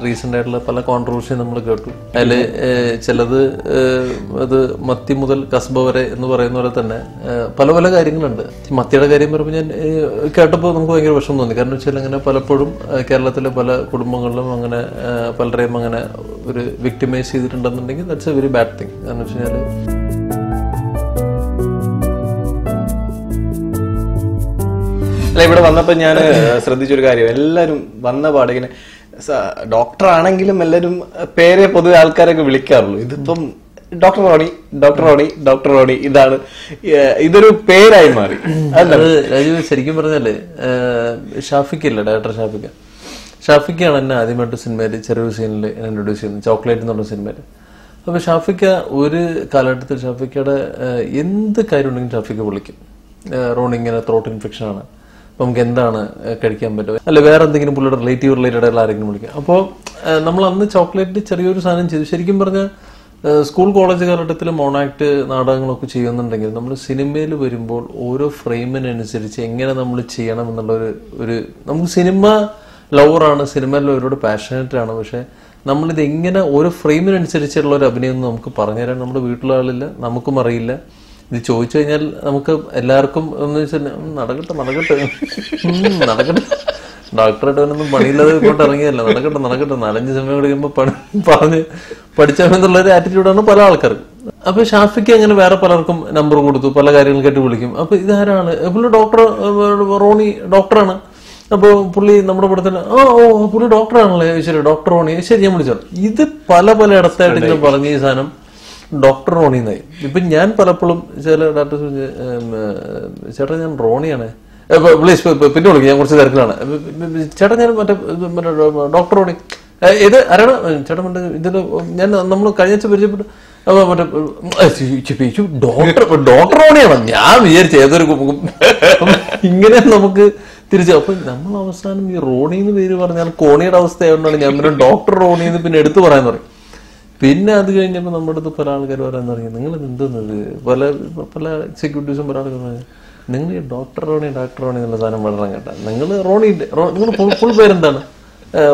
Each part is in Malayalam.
റീസെന്റ് ആയിട്ടുള്ള പല കോൺട്രവേഴ്സിയും നമ്മൾ കേട്ടു. അതിൽ ചിലത് അത് മത്തി മുതൽ കസ്ബ വരെ എന്ന് പറയുന്ന പോലെ തന്നെ പല പല കാര്യങ്ങളുണ്ട്. മത്തിയുടെ കാര്യം പറയുമ്പോൾ ഞാൻ കേട്ടപ്പോൾ നമുക്ക് ഭയങ്കര വിഷമം തോന്നി. കാരണം വെച്ചാൽ അങ്ങനെ പലപ്പോഴും കേരളത്തിലെ പല കുടുംബങ്ങളിലും അങ്ങനെ പലരെയും അങ്ങനെ ഒരു വിക്ടിമൈസ് ചെയ്തിട്ടുണ്ടെന്നുണ്ടെങ്കിൽ that's a very bad thing. കാരണം വെച്ച് കഴിഞ്ഞാൽ അല്ല, ഇവിടെ വന്നപ്പോ ഞാൻ ശ്രദ്ധിച്ചൊരു കാര്യം, എല്ലാരും വന്ന പാടിങ്ങനെ ഡോക്ടർ ആണെങ്കിലും എല്ലാരും പേരെ പൊതുവെ ആൾക്കാരൊക്കെ വിളിക്കാറുള്ളൂ. ഇതിപ്പം doctor Roni, doctor Roni, doctor Roni, ഇതൊരു പേരായി മാറി. രാജീവ് ശരിക്കും പറഞ്ഞാല് ഷാഫിക്കല്ലേ, ഡയറക്ടർ ഷാഫിക്കാണ് എന്നെ ആദ്യമായിട്ട് സിനിമയിൽ ചെറിയൊരു സീനിൽ ഇൻട്രൊഡ്യൂസ് ചെയ്യുന്നത്, ചോക്ലേറ്റ് എന്ന് പറഞ്ഞ സിനിമയിൽ. അപ്പൊ ഷാഫിക്ക ഒരു കാലഘട്ടത്തിൽ ഷാഫിക്കയുടെ എന്ത് കാര്യം ഉണ്ടെങ്കിലും ഷാഫിക്ക വിളിക്കും. റോണി ഇങ്ങനെ ത്രോട്ട് ഇൻഫെക്ഷൻ ആണ്, നമുക്ക് എന്താണ് കഴിക്കാൻ പറ്റുക, അല്ല വേറെ എന്തെങ്കിലും പുള്ളിയുടെ റിലേറ്റഡ് ആയിട്ടുള്ള ആരെങ്കിലും വിളിക്കാം. അപ്പോൾ നമ്മൾ അന്ന് ചോക്ലേറ്റ് ചെറിയൊരു സാധനം ചെയ്തു. ശരിക്കും പറഞ്ഞാൽ സ്കൂൾ കോളേജ് കാലഘട്ടത്തിൽ മോണാക്ട് നാടകങ്ങളൊക്കെ ചെയ്യുന്നുണ്ടെങ്കിൽ നമ്മൾ സിനിമയിൽ വരുമ്പോൾ ഓരോ ഫ്രെയിമിനനുസരിച്ച് എങ്ങനെ നമ്മൾ ചെയ്യണം എന്നുള്ള ഒരു നമുക്ക് സിനിമ ലവറാണ്, സിനിമയിൽ ഒരുപാട് പാഷനറ്റ് ആണ്. പക്ഷെ നമ്മളിത് എങ്ങനെ ഓരോ ഫ്രെയിമിനനുസരിച്ചുള്ള ഒരു അഭിനയം നമുക്ക് പറഞ്ഞുതരാൻ നമ്മുടെ വീട്ടിലെ ആളില്ല, നമുക്കും അറിയില്ല. ഇത് ചോദിച്ചു കഴിഞ്ഞാൽ നമുക്ക് എല്ലാവർക്കും എന്ന് വെച്ചാൽ നടക്കട്ടെ ഡോക്ടറായിട്ടൊന്നും പണിയില്ലാതെ ഇങ്ങോട്ട് ഇറങ്ങിയല്ല, നടക്കട്ടെ 4-5 സമയം കഴിയുമ്പോൾ പറഞ്ഞ് പഠിച്ചാമെന്നുള്ളൊരു ആറ്റിറ്റ്യൂഡാണ് പല ആൾക്കാർക്കും. അപ്പൊ ഷാഫിക്ക് അങ്ങനെ വേറെ പലർക്കും നമ്പർ കൊടുത്തു, പല കാര്യങ്ങൾക്കായിട്ട് വിളിക്കും. അപ്പൊ ഇതാരാണ് പുള്ളി? ഡോക്ടർ റോണി ഡോക്ടറാണ്. അപ്പൊ പുള്ളി നമ്മുടെ പടത്തിൽ പുള്ളി ഡോക്ടറാണല്ലേ, ശരി ഡോക്ടർ റോണി, ശരി ഞാൻ വിളിച്ചോളാം. ഇത് പല ഇടത്തായിട്ട് ഇങ്ങനെ പറഞ്ഞ ഈ സാധനം ഡോക്ടർ റോണി എന്നായി. ഇപ്പൊ ഞാൻ പലപ്പോഴും ചില ഡോക്ടേഴ്സ് ചേട്ടാ ഞാൻ റോണിയാണ്, പ്ലീസ് പിന്നെ വിളിക്കും, ഞാൻ കുറച്ച് തിരക്കിലാണ്, ചേട്ടാ ഞാൻ മറ്റേ ഡോക്ടർ റോണി, ഇത് ആരാണ് ചേട്ടാ മറ്റേ ഇതില് ഞാൻ നമ്മൾ കഴിഞ്ഞ പരിചയപ്പെട്ടു മറ്റേ ഡോക്ടർ റോണിയാണ്. ഞാൻ വിചാരിച്ചു ഏതൊരു ഇങ്ങനെ നമുക്ക് തിരിച്ചു. അപ്പൊ നമ്മൾ അവസാനം ഈ റോണിന്ന് പേര് പറഞ്ഞാൽ കോണിയുടെ അവസ്ഥയായതുകൊണ്ടാണ് ഞാൻ പിന്നെ ഡോക്ടർ റോണിന്ന് പിന്നെ എടുത്തു പറയാൻ തുടങ്ങി. പിന്നെ അത് കഴിഞ്ഞപ്പോൾ നമ്മുടെ അടുത്ത് പല ആൾക്കാർ പറയാൻ തുടങ്ങി, നിങ്ങൾ എന്തെന്നത് പല എക്സിക്യൂട്ടീവ്സും പല ആൾക്കാർ നിങ്ങൾ ഈ ഡോക്ടർ റോണി എന്നുള്ള സാധനം വളരാൻ കേട്ടാ, നിങ്ങൾ നിങ്ങൾ ഫുൾ പേരെന്താണ്?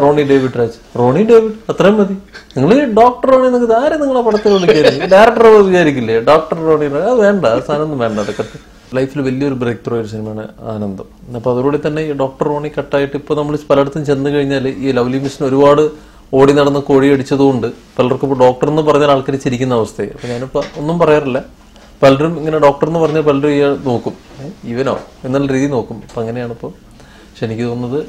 റോണി ഡേവിഡ് രാജ്. റോണി ഡേവിഡ് അത്രയും മതി. നിങ്ങൾ ഈ ഡോക്ടർ റോണി നിങ്ങൾക്ക് ആരും നിങ്ങളെ പടത്തിൽ വിളിക്കാറില്ല, ഡയറക്ടർ വിചാരിക്കില്ലേ ഡോക്ടർ റോണി? അത് വേണ്ട, ആ സാധനം ഒന്നും വേണ്ട. അതൊക്കെ ലൈഫിൽ വലിയൊരു ബ്രേക്ക് ത്രൂ ഒരു സിനിമയാണ് ആനന്ദം. അപ്പൊ അതോടെ തന്നെ ഈ ഡോക്ടർ റോണി കട്ടായിട്ട് ഇപ്പൊ നമ്മൾ പലയിടത്തും ചെന്ന് കഴിഞ്ഞാൽ ഈ ലവ്ലി മിഷൻ ഒരുപാട് ഓടി നടന്ന് കോഴി അടിച്ചതുകൊണ്ട് പലർക്കും ഇപ്പോൾ ഡോക്ടർ എന്ന് പറഞ്ഞാൽ ആൾക്കാർ ചിരിക്കുന്ന അവസ്ഥയായി. അപ്പൊ ഞാനിപ്പോ ഒന്നും പറയാറില്ല. പലരും ഇങ്ങനെ ഡോക്ടർ എന്ന് പറഞ്ഞാൽ പലരും ഈ നോക്കും, ഇവനോ എന്നുള്ള രീതി നോക്കും. അപ്പൊ അങ്ങനെയാണ് ഇപ്പോൾ. പക്ഷെ എനിക്ക് തോന്നുന്നത്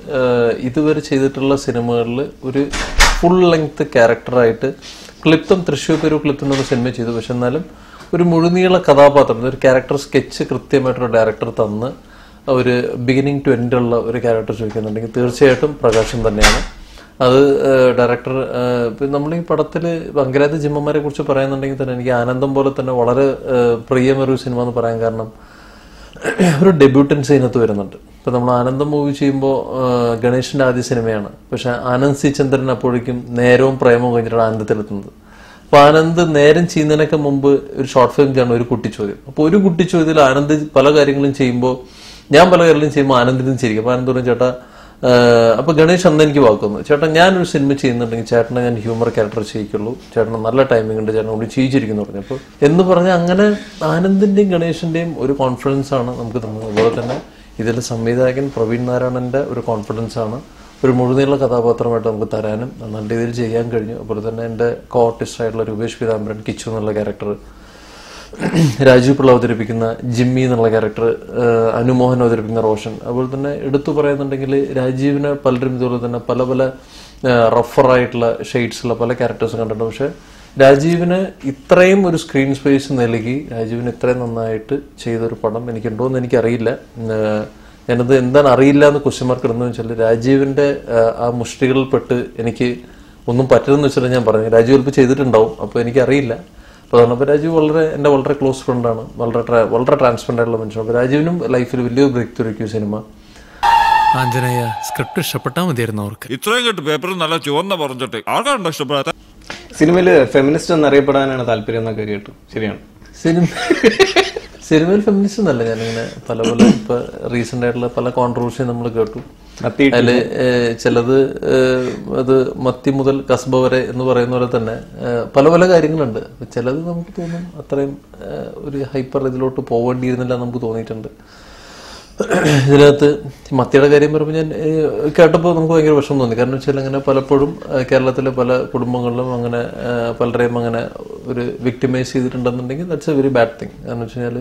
ഇതുവരെ ചെയ്തിട്ടുള്ള സിനിമകളിൽ ഒരു ഫുൾ ലെങ്ത് ക്യാരക്ടറായിട്ട് ക്ലിപ്തം തൃശ്ശൂർ പേരു ക്ലിപ്തം എന്നൊരു സിനിമ ചെയ്തു. പക്ഷെ എന്നാലും ഒരു മുഴുനീള കഥാപാത്രം, ഒരു ക്യാരക്ടർ സ്കെച്ച് കൃത്യമായിട്ടൊരു ഡയറക്ടർ തന്ന് ഒരു ബിഗിനിങ് ടു എൻഡ് ഉള്ള ഒരു ക്യാരക്ടർ ചോദിക്കുന്നുണ്ടെങ്കിൽ തീർച്ചയായിട്ടും പ്രകാശൻ തന്നെയാണ്. അത് ഡയറക്ടർ നമ്മൾ ഈ പടത്തിൽ അങ്കരാജ് ജിമ്മന്മാരെ കുറിച്ച് പറയുന്നുണ്ടെങ്കിൽ തന്നെ എനിക്ക് ആനന്ദം പോലെ തന്നെ വളരെ പ്രിയമൊരു സിനിമ എന്ന് പറയാൻ കാരണം ഒരു ഡെബ്യൂട്ടൻസ് ഇതിനകത്ത് വരുന്നുണ്ട്. ഇപ്പൊ നമ്മൾ ആനന്ദം മൂവി ചെയ്യുമ്പോൾ ഗണേഷിന്റെ ആദ്യ സിനിമയാണ്. പക്ഷെ ആനന്ദ് സി ചന്ദ്രൻ അപ്പോഴേക്കും നേരവും പ്രേമവും കഴിഞ്ഞിട്ടാണ് ആനന്ദത്തിലെത്തുന്നത്. അപ്പൊ ആനന്ദ് നേരം ചെയ്യുന്നതിനൊക്കെ മുമ്പ് ഒരു ഷോർട്ട് ഫിലിം ചെയ്യണം, ഒരു കുട്ടിച്ചോദ്യം. അപ്പൊ ഒരു കുട്ടിച്ചോദ്യത്തിൽ ആനന്ദ് പല കാര്യങ്ങളും ചെയ്യുമ്പോൾ ഞാൻ പല കാര്യങ്ങളും ചെയ്യുമ്പോൾ ആനന്ദിനും ശരിക്കും. അപ്പൊ ആനന്ദ് പറഞ്ഞു ചേട്ടാ, അപ്പൊ ഗണേഷ് അന്ന് എനിക്ക് വാക്കുന്നു, ചേട്ടാ ഞാനൊരു സിനിമ ചെയ്യുന്നുണ്ടെങ്കിൽ ചേട്ടനെ ഞാൻ ഹ്യൂമർ ക്യാരക്ടർ ചെയ്യിക്കുള്ളൂ, ചേട്ടന് നല്ല ടൈമിംഗ് ഉണ്ട്, ചേട്ടൻ കൂടി ചെയ്യിച്ചിരിക്കുന്നു പറഞ്ഞു. അപ്പൊ എന്ന് പറഞ്ഞാൽ അങ്ങനെ ആനന്ദിന്റെയും ഗണേഷിന്റെയും ഒരു കോൺഫിഡൻസ് ആണ് നമുക്ക് തന്നത്. അതുപോലെ തന്നെ ഇതിലെ സംവിധായകൻ പ്രവീൺ നാരായണന്റെ ഒരു കോൺഫിഡൻസ് ആണ് ഒരു മുഴുനീള കഥാപാത്രമായിട്ട് നമുക്ക് തരാനും നല്ല രീതിയിൽ ചെയ്യാൻ കഴിഞ്ഞു. അതുപോലെ തന്നെ എൻ്റെ കോ ആർട്ടിസ്റ്റ് ആയിട്ടുള്ള രൂപേഷ് പീതാംബരൻ കിച്ചു എന്നുള്ള ക്യാരക്ടർ, രാജീവ് പിള്ള അവതരിപ്പിക്കുന്ന ജിമ്മി എന്നുള്ള ക്യാരക്ടർ, അനുമോഹൻ അവതരിപ്പിക്കുന്ന റോഷൻ. അതുപോലെ തന്നെ എടുത്തു പറയുന്നുണ്ടെങ്കിൽ രാജീവിനെ പലരും ഇതുപോലെ തന്നെ പല പല റഫറായിട്ടുള്ള ഷെയ്ഡ്സുള്ള പല ക്യാരക്ടേഴ്സ് കണ്ടിട്ടുണ്ട്. പക്ഷെ രാജീവിന് ഇത്രയും ഒരു സ്ക്രീൻ സ്പേസ് നൽകി രാജീവിന് ഇത്രയും നന്നായിട്ട് ചെയ്തൊരു പടം എനിക്കുണ്ടോ എന്ന് എനിക്കറിയില്ല. ഞാനത് എന്താണ് അറിയില്ല എന്ന് ക്വസ്റ്റ്യൻ മാർക്ക് ഇടുന്നതെന്ന് വെച്ചാൽ രാജീവിന്റെ ആ മുഷ്ടികളിൽപ്പെട്ട് എനിക്ക് ഒന്നും പറ്റരുതെന്ന് വെച്ചാൽ ഞാൻ പറഞ്ഞു രാജീവ് ചിലപ്പോൾ ചെയ്തിട്ടുണ്ടാവും, അപ്പോൾ എനിക്കറിയില്ല. അപ്പോൾ അതുകൊണ്ട് രാജീവ് എൻ്റെ വളരെ ക്ലോസ് ഫ്രണ്ടാണ്, വളരെ ട്രാൻസ്പെറൻ്റ് ആയിട്ടുള്ള മനുഷ്യൻ. അപ്പോൾ രാജീവിനും ലൈഫിൽ വലിയൊരു breakthrough cinema. Anjaneya script ഇഷ്ടപ്പെട്ടാൽ മതിയായിരുന്നു അവർക്ക്. ഇത്രയും കേട്ട് പേപ്പറിൽ നല്ല ചുവന്ന പറഞ്ഞിട്ട് ആർക്കാണ്ടോ ഇഷ്ടപ്പെടാത്ത. സിനിമയിൽ ഫെമിനിസ്റ്റ് എന്നറിയപ്പെടാനാണ് താല്പര്യം എന്നൊക്കെ കേട്ടു, ശരിയാണ്? സിനിമയിൽ ഫെമിനിസ്റ്റ് എന്നല്ല, ഞാനിങ്ങനെ പല ഇപ്പൊ റീസെന്റ് ആയിട്ടുള്ള പല കോൺട്രവേഴ്സിയും നമ്മൾ കേട്ടു. അതില് ചിലത് അത് മത്തി മുതൽ കസ്ബ വരെ എന്ന് പറയുന്ന പോലെ തന്നെ പല പല കാര്യങ്ങളുണ്ട്. ചിലത് നമുക്ക് തോന്നും അത്രയും ഒരു ഹൈപ്പർ ഇതിലോട്ട് പോവേണ്ടിയിരുന്നില്ല നമുക്ക് തോന്നിയിട്ടുണ്ട്. ഇതിനകത്ത് മത്തിയുടെ കാര്യം പറയുമ്പോൾ ഞാൻ കേട്ടപ്പോൾ നമുക്ക് ഭയങ്കര വിഷമം തോന്നി. കാരണം വെച്ചാൽ അങ്ങനെ പലപ്പോഴും കേരളത്തിലെ പല കുടുംബങ്ങളിലും അങ്ങനെ പലരെയും അങ്ങനെ ഒരു വിക്ടിമൈസ് ചെയ്തിട്ടുണ്ടെന്നുണ്ടെങ്കിൽ that's a very bad thing. കാരണം വെച്ച് കഴിഞ്ഞാൽ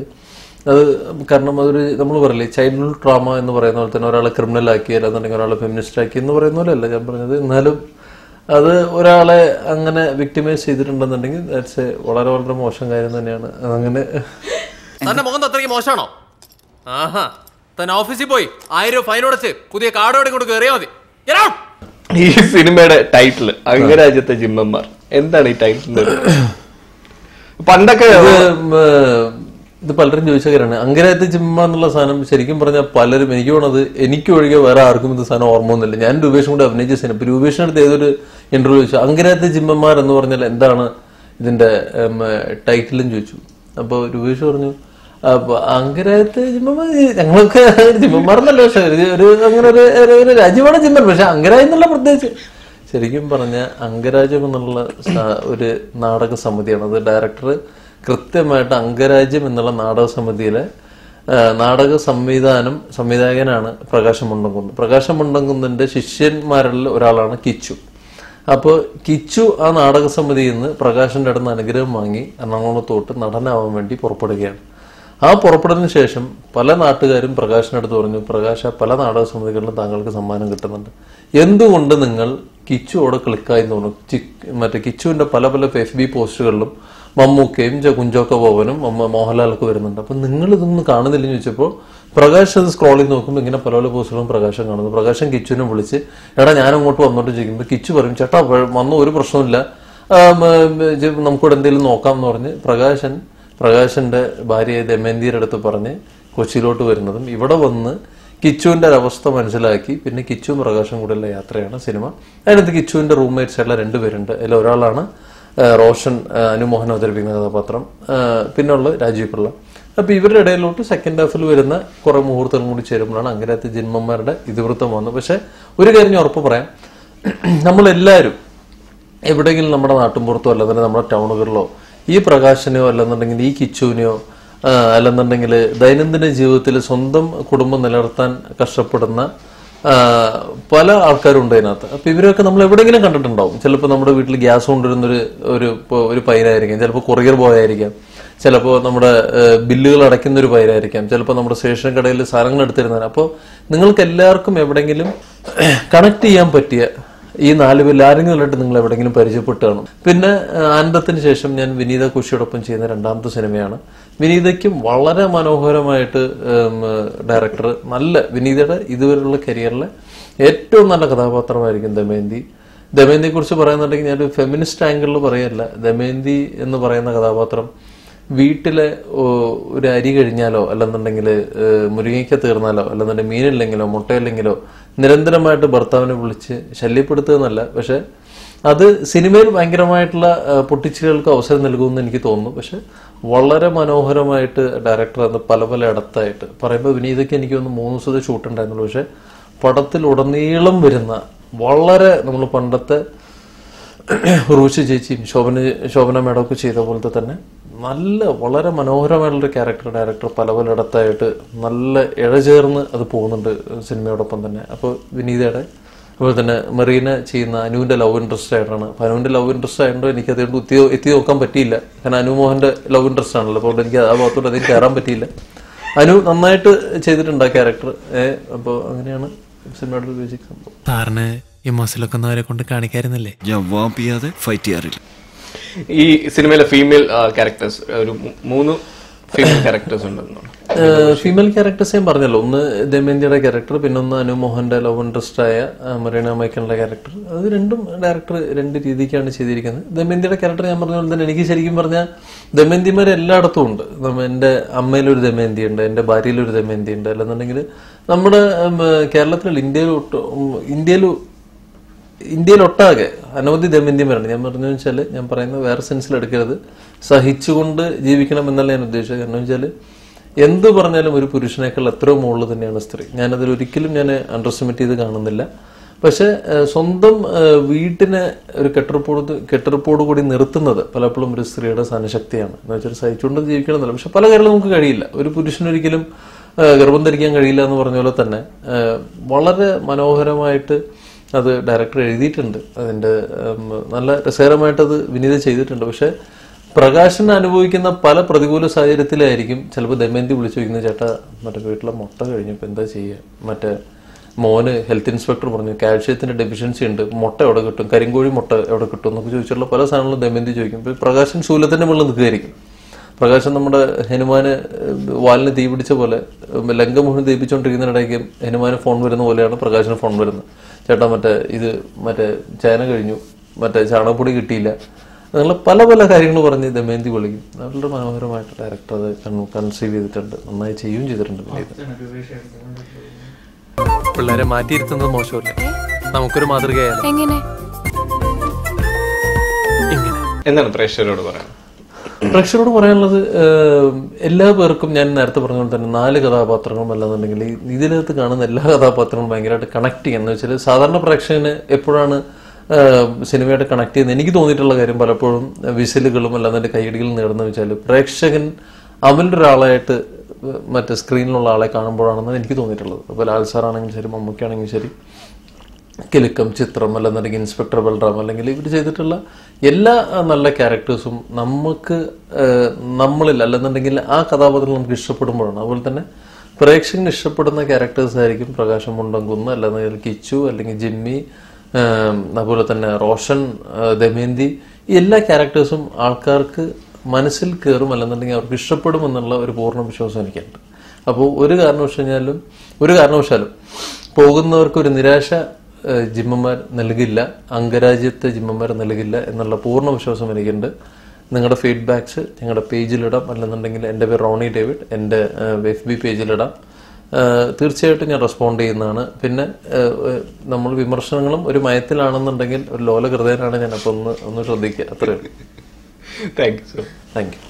അത് കാരണം അതൊരു നമ്മൾ പറയില്ലേ ചൈൽഡ്ഹുഡ് ട്രോമ എന്ന് പറയുന്ന പോലെ തന്നെ ഒരാളെ ക്രിമിനൽ ആക്കി അല്ലെന്നുണ്ടെങ്കിൽ ഒരാളെ ഫെമിനിസ്റ്റ് ആക്കി എന്ന് പറയുന്ന പോലെ അല്ല ഞാൻ പറഞ്ഞത്. എന്നാലും അത് ഒരാളെ അങ്ങനെ വിക്ടിമൈസ് ചെയ്തിട്ടുണ്ടെന്നുണ്ടെങ്കിൽ ദാറ്റ്സ് എ വളരെ വളരെ മോശം കാര്യം തന്നെയാണ്. അതങ്ങനെ തന്നെ മുഖം അത്രയ്ക്ക് മോശമാണോ? ആഹാ, തന്നെ ഓഫീസിൽ പോയി 1000 ഫൈൻ അടച്ച് പുതിയ കാർഡോടെ കൊണ്ട് കയറിയാ മതി. ഈ സിനിമയുടെ ടൈറ്റിൽ അംഗരാജ്യത്തെ ജിമ്മന്മാർ, എന്താണ് ഈ ടൈറ്റിൽ? പണ്ടൊക്കെ ഇത് പലരും ചോദിച്ച കാര്യമാണ്. അംഗരാജ്യത്തെ ജിമ്മ എന്നുള്ള സാധനം ശരിക്കും പറഞ്ഞാൽ പലരും എനിക്ക് തോന്നുന്നത് എനിക്കൊഴികെ വേറെ ആർക്കും ഇത് സാധനം ഓർമ്മ ഒന്നുമില്ല. ഞാൻ രൂപേഷും കൂടെ അഭിനയിച്ച സിനിമ. ഇപ്പൊ രൂപേഷിനടുത്ത് ഏതൊരു ഇന്റർവ്യൂ ചോദിച്ചു അംഗരാജ്യത്തെ ജിമ്മന്മാർ എന്ന് പറഞ്ഞാൽ എന്താണ് ഇതിന്റെ ടൈറ്റിലും ചോദിച്ചു. അപ്പൊ രൂപേഷ് പറഞ്ഞു അംഗരാജ്യത്തെ ജിമ്മന്മാർ ഞങ്ങൾക്ക് ജിമ്മന്മാരെന്നല്ല, പക്ഷെ ഒരു അങ്ങനെ ഒരു രാജ്യമാണ് ജിമ്മൻ. പക്ഷെ അംഗരാജ്യം എന്നുള്ള പ്രത്യേകിച്ച് ശരിക്കും പറഞ്ഞ അംഗരാജ്യം എന്നുള്ള ഒരു നാടക സമിതിയാണ്. അത് ഡയറക്ടർ കൃത്യമായിട്ട് അംഗരാജ്യം എന്നുള്ള നാടക സമിതിയിലെ നാടക സംവിധായകനാണ് പ്രകാശം മുണ്ടംകുന്ന്. പ്രകാശം മുണ്ടംകുന്നിന്റെ ശിഷ്യന്മാരിൽ ഒരാളാണ് കിച്ചു. അപ്പോൾ കിച്ചു ആ നാടക സമിതിയിൽ നിന്ന് പ്രകാശന്റെ അടുത്ത് അനുഗ്രഹം വാങ്ങി എറണാകുളത്തോട്ട് നടനാവാൻ വേണ്ടി പുറപ്പെടുകയാണ്. ആ പുറപ്പെടുന്നതിന് ശേഷം പല നാട്ടുകാരും പ്രകാശിന്റെ അടുത്ത് പറഞ്ഞു, പ്രകാശ പല നാടക സമിതികളിലും താങ്കൾക്ക് സമ്മാനം കിട്ടുന്നുണ്ട്, എന്തുകൊണ്ട് നിങ്ങൾ കിച്ചുവോടെ ക്ലിക്കായി തോന്നുന്നു? മറ്റേ കിച്ചുവിന്റെ പല പല FB പോസ്റ്റുകളിലും മമ്മൂക്കയും കുഞ്ചോക്ക ബോബനും മോഹൻലാലൊക്കെ വരുന്നുണ്ട്. അപ്പൊ നിങ്ങൾ ഇതൊന്നും കാണുന്നില്ലെന്ന് ചോദിച്ചപ്പോൾ പ്രകാശ് അത് സ്ക്രോൾ ചെയ്ത് നോക്കുമ്പോൾ ഇങ്ങനെ പല പല പോസ്റ്റുകളും പ്രകാശം കാണുന്നു. പ്രകാശൻ കിച്ചുവിനെ വിളിച്ച് എടാ ഞാൻ അങ്ങോട്ട് വന്നോട്ട് ചോദിക്കുമ്പോൾ കിച്ചു പറയും ചേട്ടാ വന്നു ഒരു പ്രശ്നമില്ല, നമുക്കിവിടെ എന്തെങ്കിലും നോക്കാം എന്ന് പറഞ്ഞ് പ്രകാശന്റെ ഭാര്യ ദമയന്തിയുടെ അടുത്ത് പറഞ്ഞ് കൊച്ചിയിലോട്ട് വരുന്നതും ഇവിടെ വന്ന് കിച്ചുവിന്റെ ഒരവസ്ഥ മനസ്സിലാക്കി പിന്നെ കിച്ചുവും പ്രകാശം കൂടെയുള്ള യാത്രയാണ് സിനിമ. അതിനകത്ത് കിച്ചുവിന്റെ റൂംമേറ്റ്സ് ആയിട്ടുള്ള 2 പേരുണ്ട്. അതിൽ ഒരാളാണ് റോഷൻ അനുമോഹൻ അവതരിപ്പിക്കുന്ന കഥാപാത്രം, പിന്നുള്ള രാജീവ് പിള്ള. അപ്പൊ ഇവരുടെ ഇടയിലോട്ട് സെക്കൻഡ് ഹാഫിൽ വരുന്ന കുറെ മുഹൂർത്തങ്ങൾ കൂടി ചേരുമ്പോഴാണ് അംഗരാജ്യത്തെ ജിമ്മന്മാരുടെ ഇതിവൃത്തം വന്നത്. പക്ഷെ ഒരു കാര്യം ഞാൻ ഉറപ്പ് പറയാം, നമ്മളെല്ലാവരും എവിടെയെങ്കിലും നമ്മുടെ നാട്ടുമ്പുറത്തോ അല്ലെന്നുണ്ടെങ്കിൽ നമ്മുടെ ടൗണുകളിലോ ഈ പ്രകാശനെയോ അല്ലെന്നുണ്ടെങ്കിൽ ഈ കിച്ചുവിനെയോ അല്ലെന്നുണ്ടെങ്കിൽ ദൈനംദിന ജീവിതത്തിൽ സ്വന്തം കുടുംബം നിലനിർത്താൻ കഷ്ടപ്പെടുന്ന പല ആൾക്കാരും ഉണ്ട് അതിനകത്ത്. അപ്പൊ ഇവരൊക്കെ നമ്മൾ എവിടെയെങ്കിലും കണ്ടിട്ടുണ്ടാവും. ചിലപ്പോൾ നമ്മുടെ വീട്ടിൽ ഗ്യാസ് കൊണ്ടുവരുന്നൊരു ഒരു പയ്യനായിരിക്കാം, ചിലപ്പോൾ കൊറിയർ ബോയ് ആയിരിക്കാം, ചിലപ്പോൾ നമ്മുടെ ബില്ലുകൾ അടയ്ക്കുന്ന ഒരു പയ്യനായിരിക്കാം, ചിലപ്പോൾ നമ്മുടെ സ്റ്റേഷൻ കടയിൽ സാധനങ്ങൾ എടുത്തിരുന്നതാണ്. അപ്പോൾ നിങ്ങൾക്ക് എല്ലാവർക്കും എവിടെയെങ്കിലും കണക്ട് ചെയ്യാൻ പറ്റിയ ഈ 4 പേരിൽ ആരെങ്കിലും ആയിട്ട് നിങ്ങൾ എവിടെയെങ്കിലും പരിചയപ്പെട്ട് കാണും. പിന്നെ ആനന്ദത്തിന് ശേഷം ഞാൻ വിനീത കുഷിയോടൊപ്പം ചെയ്യുന്ന 2ാമത്തെ സിനിമയാണ്. വിനീതയ്ക്കും വളരെ മനോഹരമായിട്ട് ഡയറക്ടർ വിനീതയുടെ ഇതുവരെയുള്ള കരിയറിലെ ഏറ്റവും നല്ല കഥാപാത്രമായിരിക്കും ദമയന്തി. ദമയന്തിയെ കുറിച്ച് പറയുന്നുണ്ടെങ്കിൽ ഞാനൊരു ഫെമിനിസ്റ്റ് ആംഗിളിൽ പറയല്ല. ദമയന്തി എന്ന് പറയുന്ന കഥാപാത്രം വീട്ടിലെ ഒരു അരി കഴിഞ്ഞാലോ അല്ലെന്നുണ്ടെങ്കിൽ മുരിങ്ങയ്ക്ക തീർന്നാലോ അല്ലെന്നുണ്ടെങ്കിൽ മീനില്ലെങ്കിലോ മുട്ടയില്ലെങ്കിലോ നിരന്തരമായിട്ട് ഭർത്താവിനെ വിളിച്ച് ശല്യപ്പെടുത്തുകയെന്നല്ല, പക്ഷെ അത് സിനിമയിൽ ഭയങ്കരമായിട്ടുള്ള പൊട്ടിച്ചിലുകൾക്ക് അവസരം നൽകുമെന്ന് എനിക്ക് തോന്നുന്നു. പക്ഷെ വളരെ മനോഹരമായിട്ട് ഡയറക്ടർ അത് പല പല ഇടത്തായിട്ട് പറയുമ്പോൾ വിനീതയ്ക്ക് എനിക്ക് തോന്നുന്നു 3 ദിവസത്തെ ഷൂട്ട് ഉണ്ടായിരുന്നുള്ളൂ. പക്ഷെ പടത്തിൽ ഉടനീളം വരുന്ന വളരെ നമ്മൾ പണ്ടത്തെ റൂഷി ചേച്ചിയും ശോഭന മേഡമൊക്കെ ചെയ്ത പോലത്തെ തന്നെ വളരെ മനോഹരമായിട്ടുള്ളൊരു ക്യാരക്ടർ ഡയറക്ടർ പല പല ഇടത്തായിട്ട് നല്ല ഇഴചേർന്ന് അത് പോകുന്നുണ്ട് സിനിമയോടൊപ്പം തന്നെ. അപ്പോൾ വിനീതയുടെ അതുപോലെ തന്നെ മെറീന ചെയ്യുന്ന അനുവിന്റെ ലവ് ഇൻട്രസ്റ്റ് ആയിട്ടാണ്. അപ്പൊ അനുവിന്റെ ലവ് ഇൻട്രസ്റ്റ് ആയതുകൊണ്ട് എനിക്ക് അതുകൊണ്ട് എത്തി നോക്കാൻ പറ്റിയില്ല. കാരണം അനുമോഹന്റെ ലവ് ഇൻട്രസ്റ്റ് ആണല്ലോ, അപ്പോൾ എനിക്ക് ആ ഭാഗത്തോട്ട് അതിൽ കയറാൻ പറ്റിയില്ല. അനു നന്നായിട്ട് ചെയ്തിട്ടുണ്ട് ആ ക്യാരക്ടർ. അപ്പോൾ അങ്ങനെയാണ് സിനിമയുടെ ബേസിക് സംഭവം. സാറിന് ഈ മസിലൊക്കെ കൊണ്ട് കാണിക്കായിരുന്നല്ലേ? ഞാൻ വാമ്പ് ചെയ്യാതെ ഫൈറ്റ് ചെയ്യാറില്ല. ഈ സിനിമയിലെ ഫീമെയിൽ ക്യാരക്ടേഴ്സ് ഒരു 3 ഫീമെയിൽ ക്യാരക്ടേഴ്സ് ഉണ്ടെന്നോ? ഫീമെയിൽ ക്യാരക്ടേഴ്സ് ഞാൻ പറഞ്ഞല്ലോ, ഒന്ന് ദമയന്തിയുടെ ക്യാരക്ടർ, പിന്നെ ഒന്ന് അനുമോഹന്റെ ലവ് ഇൻട്രസ്റ്റ് ആയ മറീന മൈക്കലിന്റെ ക്യാരക്ടർ. അത് രണ്ടും ഡയറക്ടർ 2 രീതിക്കാണ് ചെയ്തിരിക്കുന്നത്. ദമയന്തിയുടെ ക്യാരക്ടർ ഞാൻ പറഞ്ഞ പോലെ തന്നെ എനിക്ക് ശരിക്കും പറഞ്ഞാൽ ദമയന്തിമാർ എല്ലായിടത്തും ഉണ്ട്. എന്റെ അമ്മയിലൊരു ദമയന്തി ഉണ്ട്, എന്റെ ഭാര്യയിലൊരു ദമയന്തി ഉണ്ട്. അല്ലെന്നുണ്ടെങ്കിൽ നമ്മുടെ കേരളത്തിലുള്ള ഇന്ത്യയിലൊട്ടാകെ അനവധി ദമയന്തിമാരുണ്ട്. ഞാൻ പറഞ്ഞു വെച്ചാൽ ഞാൻ പറയുന്നത് വേറെ സെൻസിൽ എടുക്കരുത്, സഹിച്ചുകൊണ്ട് ജീവിക്കണം എന്നല്ല ഞാൻ ഉദ്ദേശിച്ചത്. കാരണം വെച്ചാൽ എന്ത് പറഞ്ഞാലും ഒരു പുരുഷനേക്കാൾ എത്രയോ മുകളിൽ തന്നെയാണ് സ്ത്രീ. ഞാനതിൽ ഒരിക്കലും ഞാൻ അണ്ടർ എസ്റ്റിമേറ്റ് ചെയ്ത് കാണുന്നില്ല. പക്ഷെ സ്വന്തം വീട്ടിനെ ഒരു കെട്ടുറപ്പോട് കൂടി നിർത്തുന്നത് പലപ്പോഴും ഒരു സ്ത്രീയുടെ സനശക്തിയാണ്. എന്ന് വെച്ചാൽ സഹിച്ചുകൊണ്ട് ജീവിക്കണമെന്നില്ല. പക്ഷെ പല കാര്യങ്ങളും നമുക്ക് കഴിയില്ല. ഒരു പുരുഷനൊരിക്കലും ഗർഭം ധരിക്കാൻ കഴിയില്ല എന്ന് പറഞ്ഞ പോലെ തന്നെ വളരെ മനോഹരമായിട്ട് അത് ഡയറക്ടർ എഴുതിയിട്ടുണ്ട്. അതിന്റെ നല്ല രസകരമായിട്ടത് വിനീത ചെയ്തിട്ടുണ്ട്. പക്ഷെ പ്രകാശൻ അനുഭവിക്കുന്ന പല പ്രതികൂല സാഹചര്യത്തിലായിരിക്കും ചിലപ്പോൾ ദമയന്തി വിളിച്ചു ചോദിക്കുന്നത്, ചേട്ടാ മറ്റേ വീട്ടിലെ മുട്ട കഴിഞ്ഞപ്പോൾ എന്താ ചെയ്യുക, മറ്റേ മോന് ഹെൽത്ത് ഇൻസ്പെക്ടർ പറഞ്ഞു കാൽഷ്യത്തിന്റെ ഡെഫിഷ്യൻസി ഉണ്ട്, മുട്ട എവിടെ കിട്ടും, കരിങ്കോഴി മുട്ട എവിടെ കിട്ടും എന്നൊക്കെ ചോദിച്ചിട്ടുള്ള പല സാധനങ്ങളും ദമയന്തി ചോദിക്കും. ഇപ്പോൾ പ്രകാശൻ ശൂലത്തിന്റെ മുകളിൽ നിൽക്കുകയായിരിക്കും. പ്രകാശൻ നമ്മുടെ ഹനുമാന് വാലിന് തീ പിടിച്ച പോലെ ലങ്കമോഹൻ ദീപിച്ചുകൊണ്ടിരിക്കുന്നതിനിടയ്ക്ക് ഹനുമാന് ഫോൺ വരുന്ന പോലെയാണ് പ്രകാശന് ഫോൺ വരുന്നത്. ചേട്ടാ മറ്റേ ചേന കഴിഞ്ഞു, മറ്റേ ചാണകപ്പൊടി കിട്ടിയില്ല, അങ്ങനെയുള്ള പല പല കാര്യങ്ങൾ പറഞ്ഞ് ദമയന്തി വിളിക്കും. വളരെ മനോഹരമായിട്ട് ഡയറക്ടർ അത് കൺസീവ് ചെയ്തിട്ടുണ്ട്, നന്നായി ചെയ്യുകയും ചെയ്തിട്ടുണ്ട്. പിള്ളേരെ മാറ്റിയിരുത്തുന്നത് മോശമല്ലേ? നമുക്കൊരു മാതൃകയായാലും. എന്താണ് പ്രേക്ഷകരോട് പറയാൻ? പ്രേക്ഷകരോട് പറയാനുള്ളത്, എല്ലാ പേർക്കും ഞാൻ നേരത്തെ പറഞ്ഞ പോലെ തന്നെ 4 കഥാപാത്രങ്ങളും അല്ലാന്നുണ്ടെങ്കിൽ ഇതിനകത്ത് കാണുന്ന എല്ലാ കഥാപാത്രങ്ങളും ഭയങ്കരമായിട്ട് കണക്ട് ചെയ്യുന്നത് വെച്ചാൽ സാധാരണ പ്രേക്ഷകന് എപ്പോഴാണ് സിനിമയായിട്ട് കണക്ട് ചെയ്യുന്നത് എനിക്ക് തോന്നിയിട്ടുള്ള കാര്യം പലപ്പോഴും വിസിലുകളും അല്ലാതെ കൈയടികളും നേടുന്ന വെച്ചാൽ പ്രേക്ഷകൻ അവൻ്റെ ഒരാളായിട്ട് മറ്റേ സ്ക്രീനിലുള്ള ആളെ കാണുമ്പോഴാണെന്നാണ് എനിക്ക് തോന്നിയിട്ടുള്ളത്. അപ്പോൾ ലാൽ സാറാണെങ്കിലും ശരി, മമ്മൂക്കാണെങ്കിലും ശരി, കിലുക്കം, ചിത്രം, അല്ലെന്നുണ്ടെങ്കിൽ ഇൻസ്പെക്ടർ ബൽറാം, അല്ലെങ്കിൽ ഇവർ ചെയ്തിട്ടുള്ള എല്ലാ നല്ല ക്യാരക്ടേഴ്സും നമുക്ക് നമ്മളിൽ അല്ലെന്നുണ്ടെങ്കിൽ ആ കഥാപാത്രം നമുക്ക് ഇഷ്ടപ്പെടുമ്പോഴാണ്. അതുപോലെ തന്നെ പ്രേക്ഷകന് ഇഷ്ടപ്പെടുന്ന ക്യാരക്ടേഴ്സ് ആയിരിക്കും പ്രകാശം മുണ്ടംകുന്ന്, അല്ലെന്നുണ്ടെങ്കിൽ കിച്ചു, അല്ലെങ്കിൽ ജിമ്മി, അതുപോലെ തന്നെ റോഷൻ, ദമയന്തി, ഈ എല്ലാ ക്യാരക്ടേഴ്സും ആൾക്കാർക്ക് മനസ്സിൽ കയറും, അല്ലെന്നുണ്ടെങ്കിൽ അവർക്ക് ഇഷ്ടപ്പെടും എന്നുള്ള ഒരു പൂർണ്ണ വിശ്വാസം എനിക്കുണ്ട്. അപ്പോൾ ഒരു കാരണവശാലും പോകുന്നവർക്ക് ഒരു നിരാശ ജിമ്മന്മാർ നൽകില്ല, അംഗരാജ്യത്തെ ജിമ്മന്മാർ നൽകില്ല എന്നുള്ള പൂർണ്ണ വിശ്വാസം എനിക്കുണ്ട്. നിങ്ങളുടെ ഫീഡ്ബാക്സ് ഞങ്ങളുടെ പേജിലിടാം, അല്ലെന്നുണ്ടെങ്കിൽ എൻ്റെ പേര് റോണി ഡേവിഡ്, എൻ്റെ FB പേജിലിടാം. തീർച്ചയായിട്ടും ഞാൻ റെസ്പോണ്ട് ചെയ്യുന്നതാണ്. പിന്നെ നമ്മൾ വിമർശനങ്ങളും ഒരു മയത്തിലാണെന്നുണ്ടെങ്കിൽ ഒരു ലോല ഹൃദയനാണ് ഞാൻ. അപ്പോൾ ഒന്ന് ശ്രദ്ധിക്കുക, അത്രയേ ഉള്ളൂ. Thank you. Thank you.